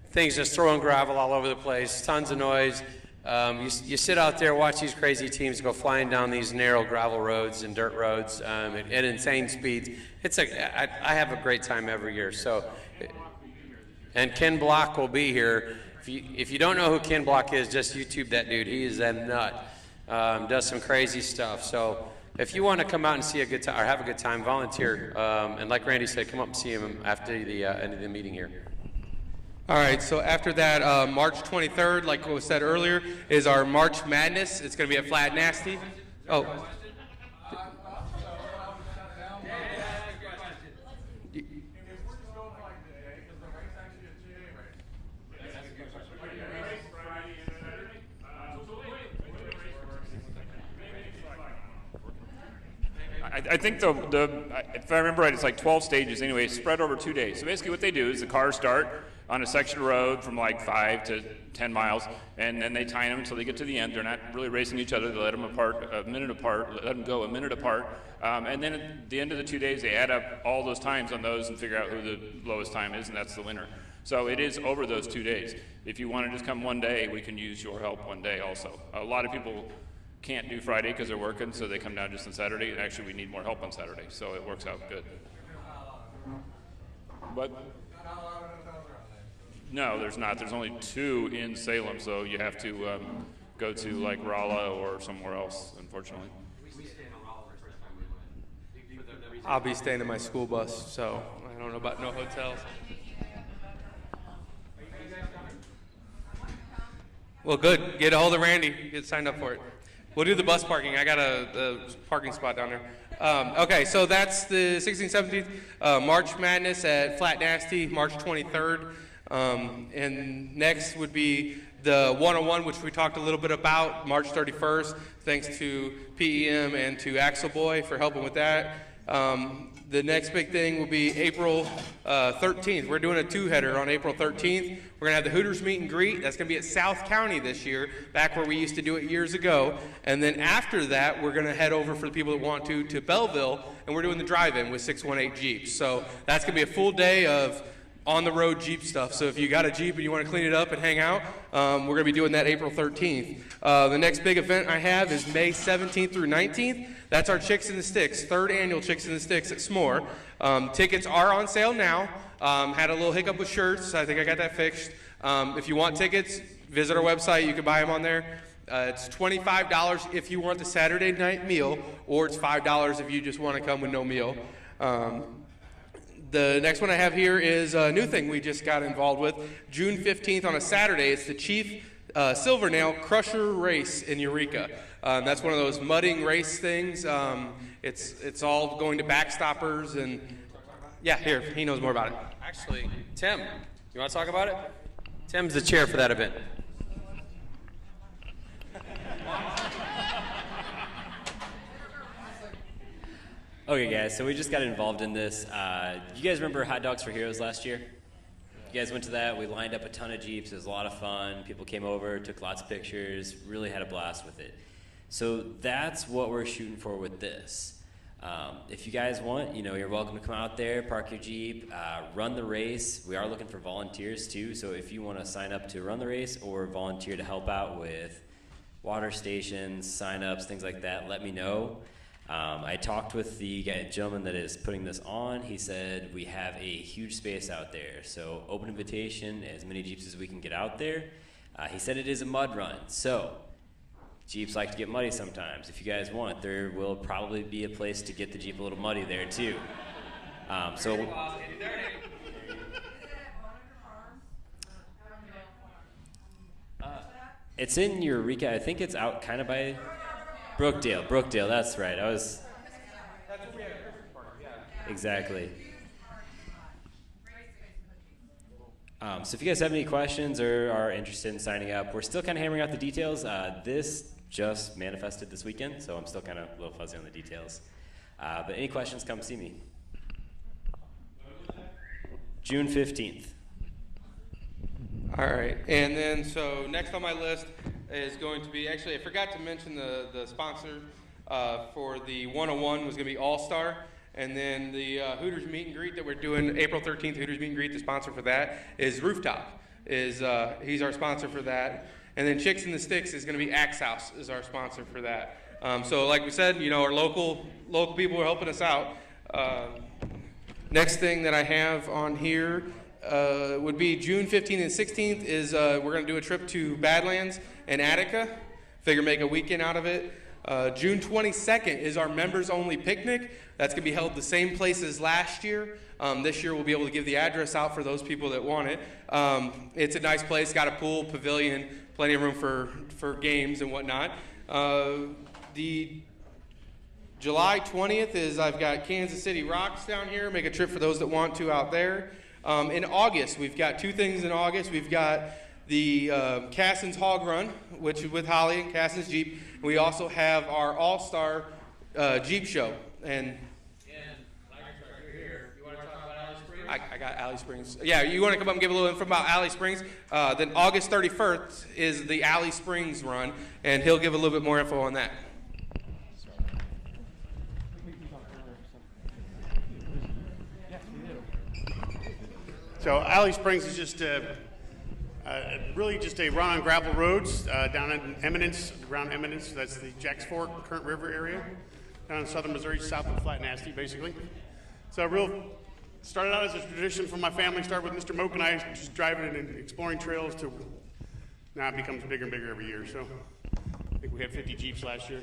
things just throwing gravel all over the place, tons of noise. You sit out there, watch these crazy teams go flying down these narrow gravel roads and dirt roads at insane speeds. I have a great time every year. And Ken Block will be here. If you don't know who Ken Block is, just YouTube that dude. He is a nut. Does some crazy stuff. So if you want to come out and see a good time or have a good time, volunteer. And like Randy said, come up and see him after the end of the meeting here. All right, so after that, March 23rd, like what was said earlier, is our March Madness. It's going to be at Flat Nasty. Oh. I think if I remember right, it's like 12 stages anyway, spread over 2 days. So basically what they do is the cars start on a section of road from like 5 to 10 miles, and then they time them until they get to the end. They're not really racing each other. They let them let them go a minute apart. And then at the end of the 2 days, they add up all those times on those and figure out who the lowest time is, and that's the winner. So it is over those 2 days. If you want to just come one day, we can use your help one day also. A lot of people can't do Friday because they're working, so they come down just on Saturday. And actually, we need more help on Saturday, so it works out good. But no, there's not. There's only 2 in Salem, so you have to go to like Rolla or somewhere else, unfortunately. I'll be staying in my school bus, so I don't know about no hotels. Well, good. Get a hold of Randy. Get signed up for it. We'll do the bus parking. I got a parking spot down there. Okay, so that's the 16th, 17th March Madness at Flat Nasty, March 23rd. And next would be the 101, which we talked a little bit about, March 31st. Thanks to PEM and to Axel Boy for helping with that. The next big thing will be April 13th. We're doing a 2-header on April 13th. We're going to have the Hooters meet and greet. That's going to be at South County this year, back where we used to do it years ago. And then after that, we're going to head over for the people that want to Belleville, and we're doing the drive-in with 618 Jeeps. So that's going to be a full day of on-the-road Jeep stuff. So if you got a Jeep and you want to clean it up and hang out, we're going to be doing that April 13th. The next big event I have is May 17th through 19th. That's our Chicks in the Sticks, 3rd annual Chicks in the Sticks at S'more. Tickets are on sale now. Had a little hiccup with shirts. I think I got that fixed. If you want tickets, visit our website. You can buy them on there. It's $25 if you want the Saturday night meal, or it's $5 if you just want to come with no meal. The next one I have here is a new thing we just got involved with. June 15th on a Saturday, it's the Chief Silvernail Crusher Race in Eureka. That's one of those mudding race things. It's all going to backstoppers and, yeah, here, he knows more about it. Actually, Tim, you want to talk about it? Tim's the chair for that event. Okay, guys, so we just got involved in this. You guys remember Hot Dogs for Heroes last year? You guys went to that. We lined up a ton of Jeeps. It was a lot of fun. People came over, took lots of pictures, really had a blast with it. So that's what we're shooting for with this. If you guys want, you're welcome to come out there, park your Jeep, run the race. We are looking for volunteers too, so if you want to sign up to run the race or volunteer to help out with water stations, sign-ups, things like that, let me know. I talked with the gentleman that is putting this on. He said we have a huge space out there, so open invitation, as many Jeeps as we can get out there. He said it is a mud run, so Jeeps like to get muddy sometimes. If you guys want, there will probably be a place to get the Jeep a little muddy there too. It's in Eureka. I think it's out kind of by Brookdale, that's right. Exactly. So if you guys have any questions or are interested in signing up, we're still kind of hammering out the details. This just manifested this weekend, so I'm still kind of a little fuzzy on the details. But any questions, come see me. June 15th. All right, and then so next on my list is going to be, actually I forgot to mention the sponsor for the 101 was going to be All-Star, and then the Hooters meet and greet that we're doing April 13th, Hooters meet and greet, the sponsor for that is Rooftop. He's our sponsor for that. And then Chicks in the Sticks is going to be Axe House is our sponsor for that. So like we said, our local people are helping us out. Next thing that I have on here would be June 15th and 16th is we're going to do a trip to Badlands and Attica. Figure make a weekend out of it. June 22nd is our members-only picnic. That's going to be held the same place as last year. This year we'll be able to give the address out for those people that want it. It's a nice place, got a pool, pavilion, plenty of room for games and whatnot. The July 20th is I've got Kansas City Rocks down here. Make a trip for those that want to out there. In August, we've got two things in August. We've got the Cassin's Hog Run, which is with Holly and Cassin's Jeep. We also have our All-Star Jeep Show. And I got Alley Springs. Yeah, you want to come up and give a little info about Alley Springs? Then August 31st is the Alley Springs Run, and he'll give a little bit more info on that. So Alley Springs is just really just a run on gravel roads down in Eminence, around Eminence. That's the Jacks Fork, Current River area, down in southern Missouri, south of Flat Nasty, basically. So real started out as a tradition for my family. Started with Mr. Moak and I just driving and exploring trails to now it becomes bigger and bigger every year. So I think we had 50 Jeeps last year.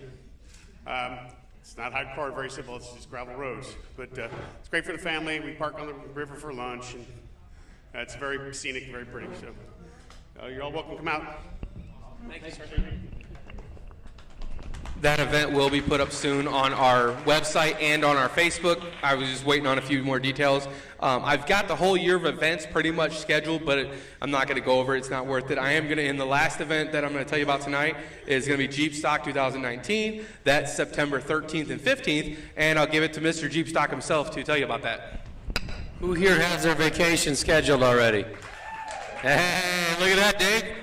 It's not hardcore, very simple. It's just gravel roads, but it's great for the family. We park on the river for lunch, and it's very scenic, very pretty. So you're all welcome to come out. Thank you, sir. That event will be put up soon on our website and on our Facebook. I was just waiting on a few more details. I've got the whole year of events pretty much scheduled, but I'm not going to go over it. It's not worth it. I am going to, in the last event that I'm going to tell you about tonight, is going to be Jeepstock 2019. That's September 13th and 15th, and I'll give it to Mr. Jeepstock himself to tell you about that. Who here has their vacation scheduled already? Hey, look at that, Dave.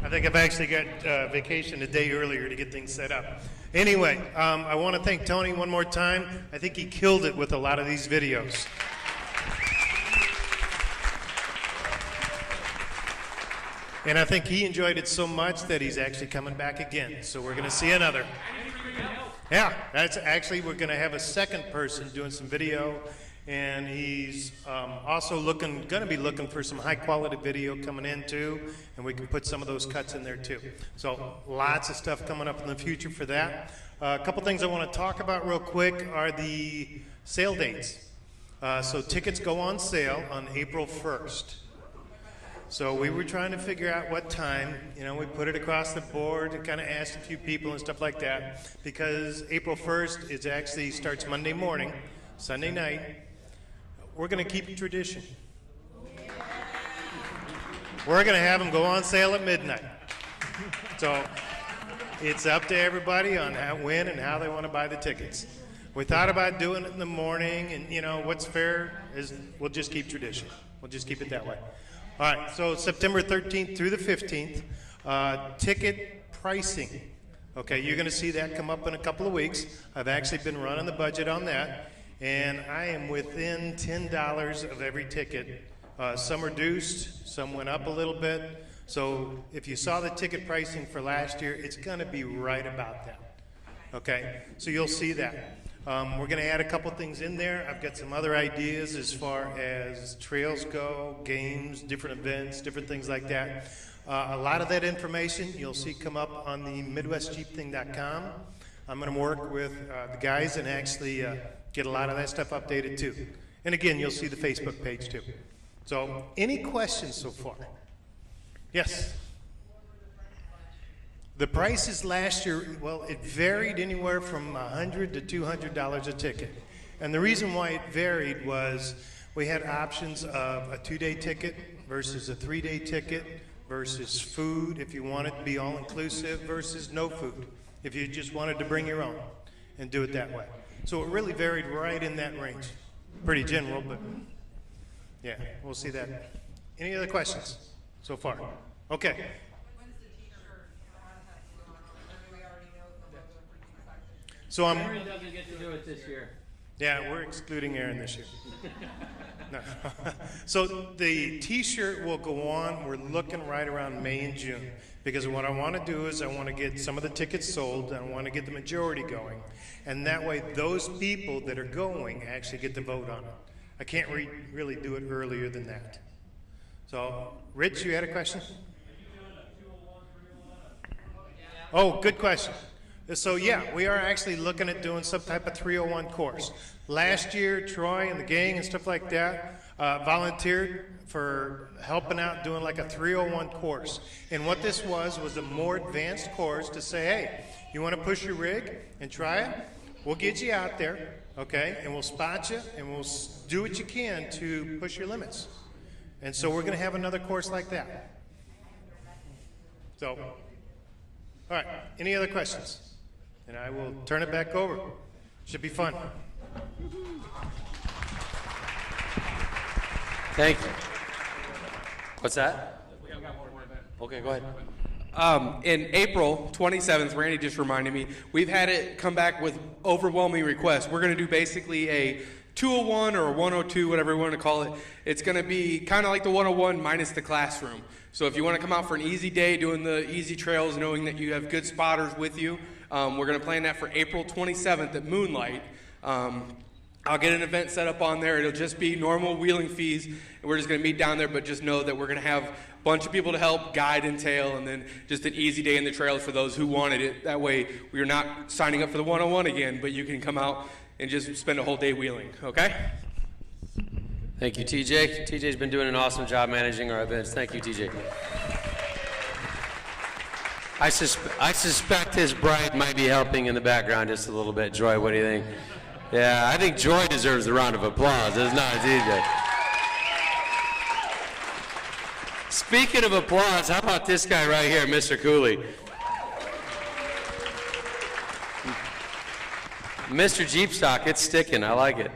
I think I've actually got vacation a day earlier to get things set up. Anyway, I want to thank Tony one more time. I think he killed it with a lot of these videos. And I think he enjoyed it so much that he's actually coming back again. So we're going to see another. Yeah, that's actually, we're going to have a second person doing some video. And he's also going to be looking for some high quality video coming in too, and we can put some of those cuts in there too. So lots of stuff coming up in the future for that. A couple things I want to talk about real quick are the sale dates. So tickets go on sale on April 1st. So we were trying to figure out what time, we put it across the board and kind of asked a few people and stuff like that, because April 1st is actually starts Monday morning, Sunday night. We're going to keep a tradition. We're going to have them go on sale at midnight. So it's up to everybody on when and how they want to buy the tickets. We thought about doing it in the morning, and what's fair is we'll just keep tradition. We'll just keep it that way. All right, so September 13th through the 15th, ticket pricing. Okay, you're going to see that come up in a couple of weeks. I've actually been running the budget on that. And I am within $10 of every ticket. Some reduced, some went up a little bit. So if you saw the ticket pricing for last year, it's going to be right about that. Okay, so you'll see that. We're going to add a couple things in there. I've got some other ideas as far as trails go, games, different events, different things like that. A lot of that information you'll see come up on the MWJT.com. I'm going to work with the guys and actually get a lot of that stuff updated too. And again, you'll see the Facebook page too. So, any questions so far? Yes? The prices last year, well, it varied anywhere from $100 to $200 a ticket. And the reason why it varied was we had options of a 2-day ticket versus a 3-day ticket versus food if you wanted to be all-inclusive versus no food if you just wanted to bring your own and do it that way. So it really varied right in that range. Pretty general, but yeah, we'll see that. Any other questions so far? Okay. So Aaron doesn't get to do it this year. Yeah, we're excluding Aaron this year. No. So the T-shirt will go on. We're looking right around May and June, because what I want to do is I want to get some of the tickets sold, and I want to get the majority going, and that way those people that are going actually get to vote on it. I can't really do it earlier than that. So, Rich, you had a question? Oh, good question. So yeah, we are actually looking at doing some type of 301 course. Last year, Troy and the gang and stuff like that volunteered for helping out doing like a 301 course. And what this was a more advanced course to say, hey, you want to push your rig and try it? We'll get you out there, okay, and we'll spot you, and we'll do what you can to push your limits. And so we're going to have another course like that. So, all right, any other questions? And I will turn it back over. Should be fun. Thank you. What's that? Okay, go ahead. In April 27th, Randy just reminded me, we've had it come back with overwhelming requests. We're going to do basically a 201 or a 102, whatever we want to call it. It's going to be kind of like the 101 minus the classroom. So if you want to come out for an easy day doing the easy trails, knowing that you have good spotters with you, we're going to plan that for April 27th at Moonlight. I'll get an event set up on there. It'll just be normal wheeling fees, and we're just going to meet down there, but just know that we're going to have a bunch of people to help guide and tail, and then just an easy day in the trails for those who wanted it. That way, we're not signing up for the 101 again, but you can come out and just spend a whole day wheeling, okay? Thank you, TJ. TJ's been doing an awesome job managing our events. Thank you, TJ. I suspect his bride might be helping in the background just a little bit. Joy, what do you think? Yeah, I think Joy deserves a round of applause. It's not TJ. Speaking of applause, how about this guy right here, Mr. Cooley? Mr. Jeepstock, it's sticking. I like it.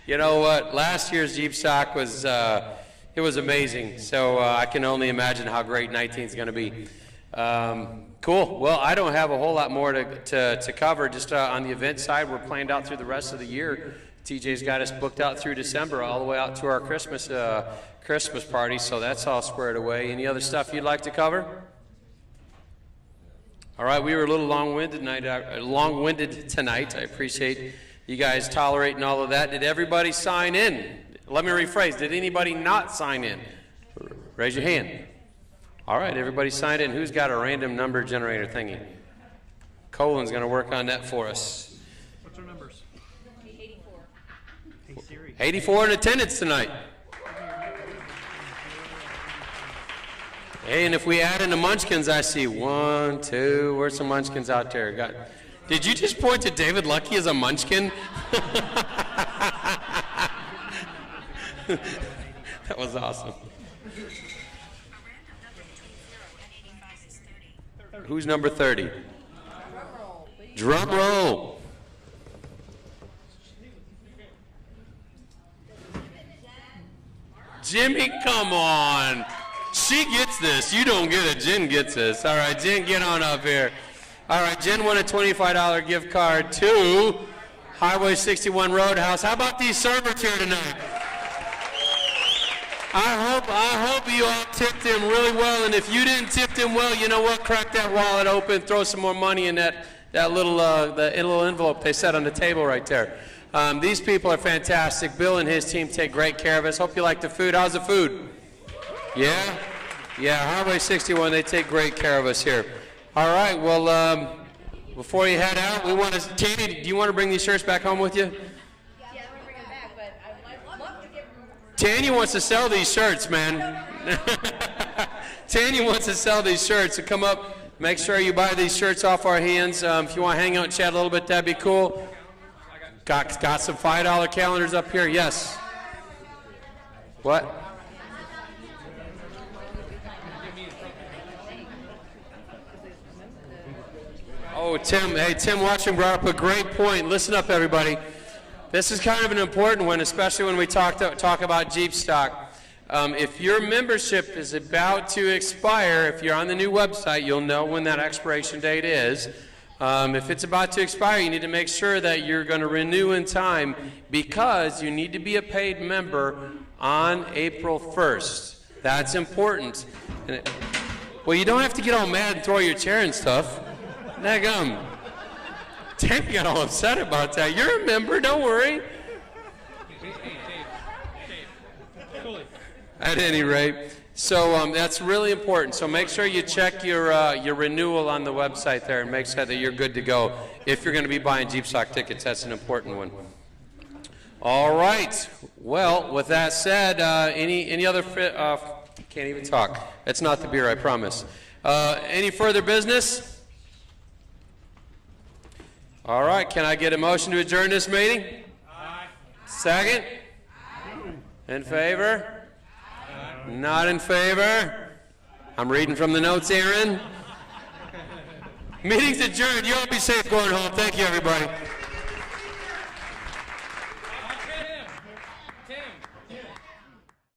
You know what? Last year's Jeepstock was it was amazing. So I can only imagine how great 19 is going to be. Cool. Well, I don't have a whole lot more to cover. Just on the event side, we're planned out through the rest of the year. TJ's got us booked out through December, all the way out to our Christmas party. So that's all squared away. Any other stuff you'd like to cover? All right, we were a little long-winded tonight. I appreciate you guys tolerating all of that. Did everybody sign in? Let me rephrase. Did anybody not sign in? Raise your hand. All right, everybody signed in. Who's got a random number generator thingy? Colin's going to work on that for us. What's our numbers? 84. Hey, Siri. 84 in attendance tonight. Hey, and if we add in the munchkins, I see 1, 2. Where's some munchkins out there? Did you just point to David Lucky as a munchkin? That was awesome. Who's number 30? Drum roll. Jimmy, come on. She gets this. You don't get it. Jen gets this. All right, Jen, get on up here. All right, Jen won a $25 gift card to Highway 61 Roadhouse. How about these servers here tonight? I hope you all tipped them really well, and if you didn't tip them well, you know what? Crack that wallet open, throw some more money in that little envelope they set on the table right there. These people are fantastic. Bill and his team take great care of us. Hope you like the food. How's the food? Yeah? Yeah, Highway 61, they take great care of us here. All right, well, before you head out, Katie, do you want to bring these shirts back home with you? Tanya wants to sell these shirts, man. Tanya wants to sell these shirts. So come up, make sure you buy these shirts off our hands. If you want to hang out and chat a little bit, that'd be cool. Got some $5 calendars up here. Yes. What? Oh, Tim. Hey, Tim Watching brought up a great point. Listen up, everybody. This is kind of an important one, especially when we talk about Jeepstock. If your membership is about to expire, if you're on the new website, you'll know when that expiration date is. If it's about to expire, you need to make sure that you're going to renew in time, because you need to be a paid member on April 1st. That's important. Well, you don't have to get all mad and throw your chair and stuff. Tim got all upset about that. You're a member, don't worry. At any rate, so that's really important. So make sure you check your renewal on the website there and make sure that you're good to go. If you're going to be buying Jeepstock tickets, that's an important one. All right. Well, with that said, any other? Can't even talk. That's not the beer, I promise. Any further business? All right, can I get a motion to adjourn this meeting? Aye. Second? Aye. In favor? Aye. Not in favor? I'm reading from the notes, Aaron. Meeting's adjourned. You all be safe going home. Thank you, everybody.